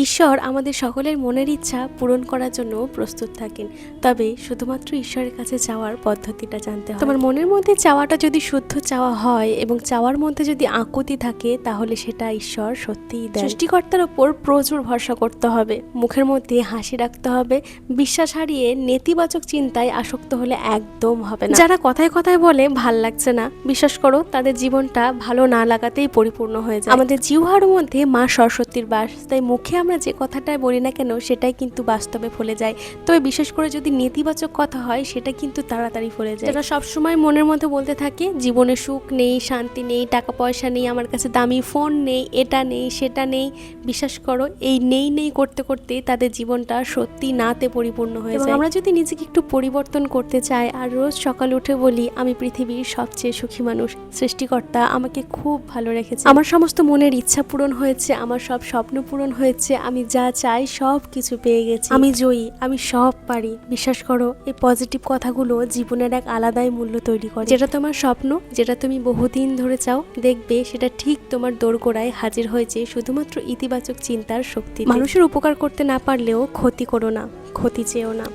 ঈশ্বর আমাদের সকলের মনের ইচ্ছা পূরণ করার জন্য প্রস্তুত থাকেন, তবে শুধুমাত্র ঈশ্বরের কাছে চাওয়ার পদ্ধতিটা জানতে হয়। তোমার মনের মধ্যে চাওয়াটা যদি শুদ্ধ চাওয়া হয় এবং চাওয়ার মধ্যে যদি আকুতি থাকে, তাহলে সেটা ঈশ্বর সত্যিই দেন। সৃষ্টিকর্তার ওপর প্রচুর ভরসা করতে হবে, মুখের মধ্যে হাসি রাখতে হবে, বিশ্বাস হারিয়ে নেতিবাচক চিন্তায় আসক্ত হলে একদম হবে না। যারা কথায় কথায় বলে ভাল লাগছে না, বিশ্বাস করো তাদের জীবনটা ভালো না লাগাতেই পরিপূর্ণ হয়ে যায়। আমাদের জিহ্বার মধ্যে মা সরস্বতীর বাস, তাই মুখে আমরা যে কথাটাই বলি না কেন সেটাই কিন্তু বাস্তবে ফলে যায়। তবে বিশেষ করে যদি নেতিবাচক কথা হয় সেটা কিন্তু তাড়াতাড়ি ফলে যায়। যারা সবসময় মনের মধ্যে বলতে থাকে জীবনে সুখ নেই, শান্তি নেই, টাকা পয়সা নেই, আমার কাছে দামি ফোন নেই, এটা নেই সেটা নেই, বিশ্বাস করো এই নেই নেই করতে করতে তাদের জীবনটা সত্যি নাতে পরিপূর্ণ হয়ে যায়। আমরা যদি নিজেকে একটু পরিবর্তন করতে চাই আর রোজ সকাল উঠে বলি আমি পৃথিবীর সবচেয়ে সুখী মানুষ, সৃষ্টিকর্তা আমাকে খুব ভালো রেখেছে, আমার সমস্ত মনের ইচ্ছা পূরণ হয়েছে, আমার সব স্বপ্ন পূরণ হয়েছে, আমি যা চাই সব কিছু পেয়ে গেছি, আমি জয়ী, আমি সব পারি, বিশ্বাস করো এই পজিটিভ কথাগুলো জীবনের এক আলাদাই মূল্য তৈরি করে। যেটা তোমার স্বপ্ন, যেটা তুমি বহুদিন ধরে চাও, দেখবে সেটা ঠিক তোমার দোরগোড়ায় হাজির হয়েছে শুধুমাত্র ইতিবাচক চিন্তার শক্তি। মানুষের উপকার করতে না পারলেও ক্ষতি করো না, ক্ষতি চেয়েও না।